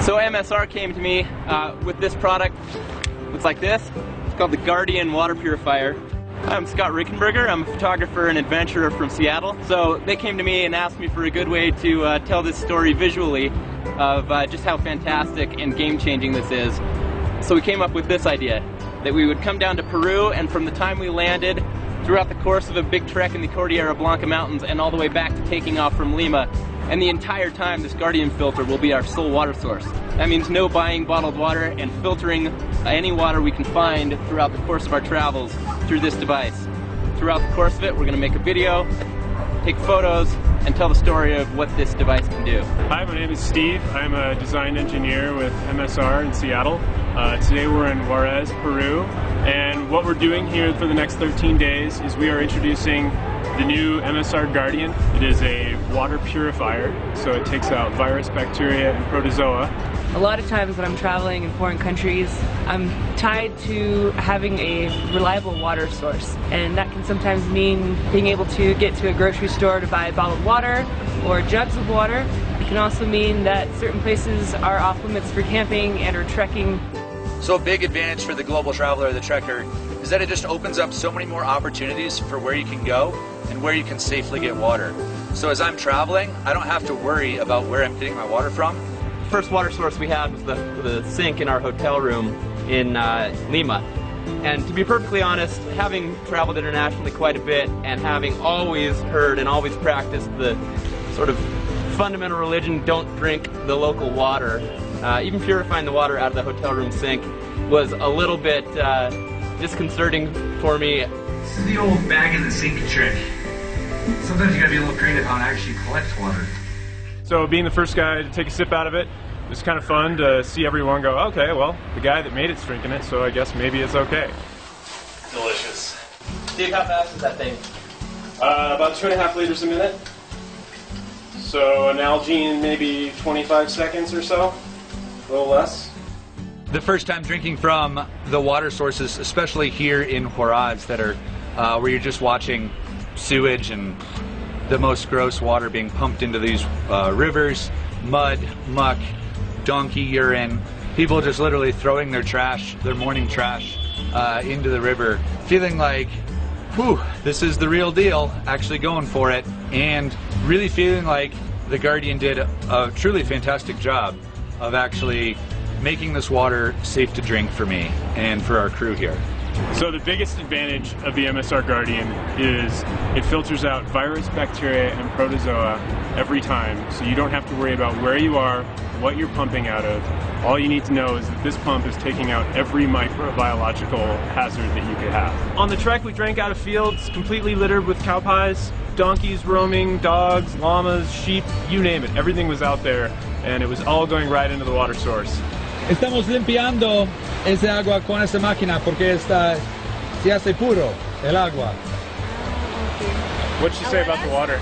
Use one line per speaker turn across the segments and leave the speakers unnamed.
So MSR came to me with this product. Looks like this. It's called the Guardian Water Purifier. I'm Scott Rickenberger. I'm a photographer and adventurer from Seattle. So they came to me and asked me for a good way to tell this story visually of just how fantastic and game-changing this is. So we came up with this idea, that we would come down to Peru, and from the time we landed, throughout the course of a big trek in the Cordillera Blanca Mountains and all the way back to taking off from Lima, and the entire time this Guardian filter will be our sole water source. That means no buying bottled water and filtering any water we can find throughout the course of our travels through this device. Throughout the course of it, we're going to make a video, take photos, and tell the story of what this device can do.
Hi, my name is Steve. I'm a design engineer with MSR in Seattle. Today we're in Juarez, Peru, and what we're doing here for the next 13 days is we are introducing the new MSR Guardian. It is a water purifier, so it takes out virus, bacteria, and protozoa.
A lot of times when I'm traveling in foreign countries, I'm tied to having a reliable water source, and that can sometimes mean being able to get to a grocery store to buy bottled water or jugs of water. It can also mean that certain places are off limits for camping and or trekking.
So a big advantage for the global traveler or the trekker is that it just opens up so many more opportunities for where you can go and where you can safely get water. So as I'm traveling, I don't have to worry about where I'm getting my water from.
The first water source we had was the sink in our hotel room in Lima. And to be perfectly honest, having traveled internationally quite a bit and having always heard and always practiced the sort of fundamental religion, don't drink the local water, even purifying the water out of the hotel room sink was a little bit disconcerting for me.
This is the old bag in the sink trick. Sometimes you gotta be a little creative how to actually collect water.
So being the first guy to take a sip out of it, it was kind of fun to see everyone go, okay, well, the guy that made it's drinking it, so I guess maybe it's okay.
Delicious. Steve, how fast is that thing?
About 2.5 liters a minute. So an Nalgene maybe 25 seconds or so, a little less.
The first time drinking from the water sources, especially here in Juarez, that are where you're just watching sewage and the most gross water being pumped into these rivers, mud, muck, donkey urine, people just literally throwing their trash, their morning trash, into the river, feeling like, whew, this is the real deal, actually going for it, and really feeling like the Guardian did a truly fantastic job of actually making this water safe to drink for me and for our crew here.
So the biggest advantage of the MSR Guardian is it filters out virus, bacteria, and protozoa every time, so you don't have to worry about where you are, what you're pumping out of. All you need to know is that this pump is taking out every microbiological hazard that you could have. On the trek, we drank out of fields completely littered with cow pies, donkeys roaming, dogs, llamas, sheep, you name it. Everything was out there, and it was all going right into the water source.
Estamos limpiando ese agua con esa máquina porque se hace puro el agua.
What'd she say about the water?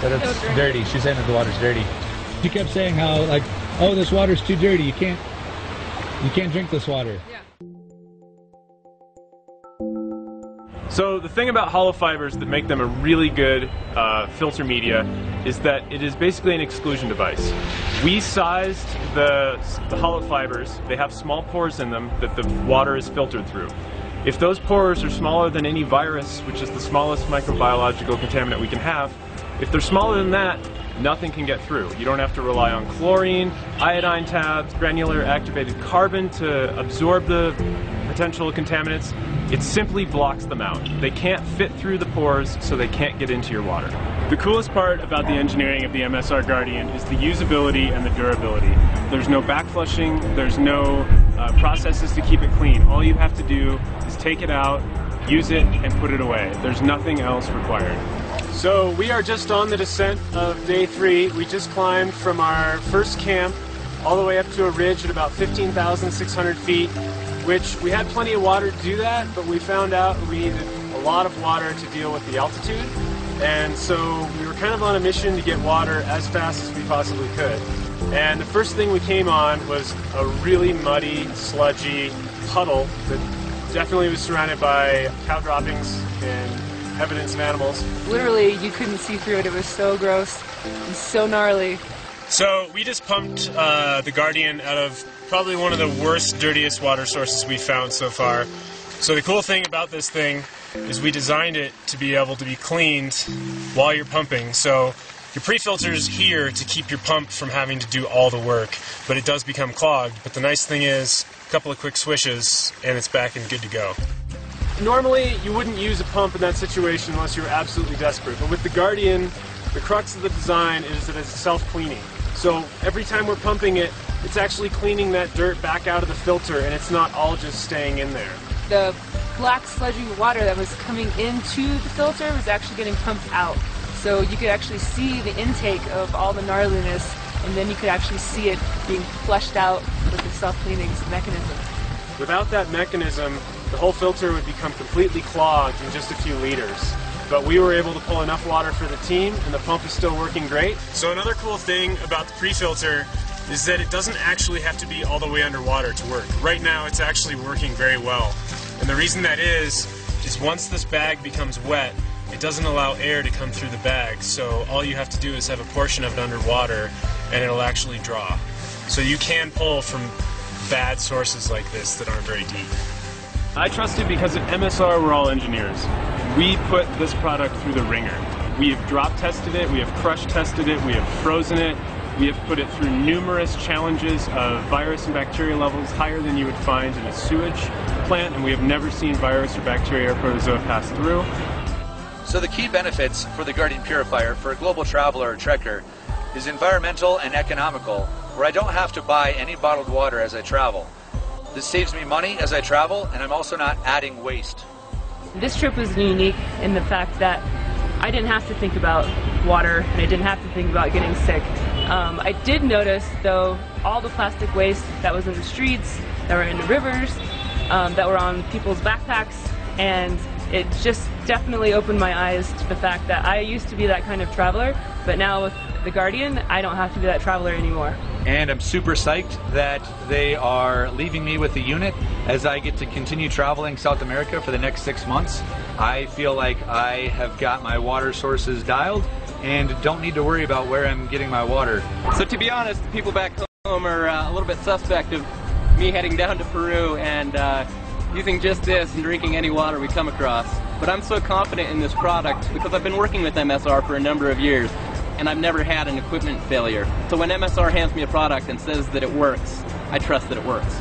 That it's dirty. She's saying that the water's dirty. She kept saying how, like, oh, this water's too dirty. You can't drink this water.
Yeah.
So the thing about hollow fibers that make them a really good filter media is that it is basically an exclusion device. We sized the hollow fibers. They have small pores in them that the water is filtered through. If those pores are smaller than any virus, which is the smallest microbiological contaminant we can have, if they're smaller than that, nothing can get through. You don't have to rely on chlorine, iodine tabs, granular activated carbon to absorb the potential contaminants. It simply blocks them out. They can't fit through the pores, so they can't get into your water. The coolest part about the engineering of the MSR Guardian is the usability and the durability. There's no backflushing, there's no processes to keep it clean. All you have to do is take it out, use it, and put it away. There's nothing else required. So we are just on the descent of day 3. We just climbed from our first camp all the way up to a ridge at about 15,600 feet, which we had plenty of water to do that, but we found out we needed a lot of water to deal with the altitude. And so we were kind of on a mission to get water as fast as we possibly could. And the first thing we came on was a really muddy, sludgy puddle that definitely was surrounded by cow droppings and evidence of animals.
Literally, you couldn't see through it. It was so gross and so gnarly.
So we just pumped the Guardian out of probably one of the worst, dirtiest water sources we've found so far. So the cool thing about this thing is we designed it to be able to be cleaned while you're pumping. So your pre-filter's here to keep your pump from having to do all the work, but it does become clogged. But the nice thing is, a couple of quick swishes and it's back and good to go. Normally, you wouldn't use a pump in that situation unless you were absolutely desperate. But with the Guardian, the crux of the design is that it's self-cleaning. So every time we're pumping it, it's actually cleaning that dirt back out of the filter, and it's not all just staying in there.
The black sludgy water that was coming into the filter was actually getting pumped out. So you could actually see the intake of all the gnarliness, and then you could actually see it being flushed out with the self-cleaning mechanism.
Without that mechanism, the whole filter would become completely clogged in just a few liters. But we were able to pull enough water for the team, and the pump is still working great. So another cool thing about the pre-filter is that it doesn't actually have to be all the way underwater to work. Right now, it's actually working very well. And the reason that is once this bag becomes wet, it doesn't allow air to come through the bag. So all you have to do is have a portion of it underwater, and it'll actually draw. So you can pull from bad sources like this that aren't very deep. I trust it because at MSR we're all engineers. We put this product through the ringer. We have drop tested it, we have crush tested it, we have frozen it, we have put it through numerous challenges of virus and bacteria levels higher than you would find in a sewage plant, and we have never seen virus or bacteria or protozoa pass through.
So the key benefits for the Guardian Purifier for a global traveler or trekker is environmental and economical, where I don't have to buy any bottled water as I travel. This saves me money as I travel, and I'm also not adding waste.
This trip was unique in the fact that I didn't have to think about water, and I didn't have to think about getting sick. I did notice, though, all the plastic waste that was in the streets, that were in the rivers, that were on people's backpacks, and it just definitely opened my eyes to the fact that I used to be that kind of traveler, but now with the Guardian, I don't have to be that traveler anymore.
And I'm super psyched that they are leaving me with the unit as I get to continue traveling South America for the next 6 months. I feel like I have got my water sources dialed and don't need to worry about where I'm getting my water.
So to be honest, the people back home are a little bit suspect of me heading down to Peru and using just this and drinking any water we come across. But I'm so confident in this product because I've been working with MSR for a number of years, and I've never had an equipment failure. So when MSR hands me a product and says that it works, I trust that it works.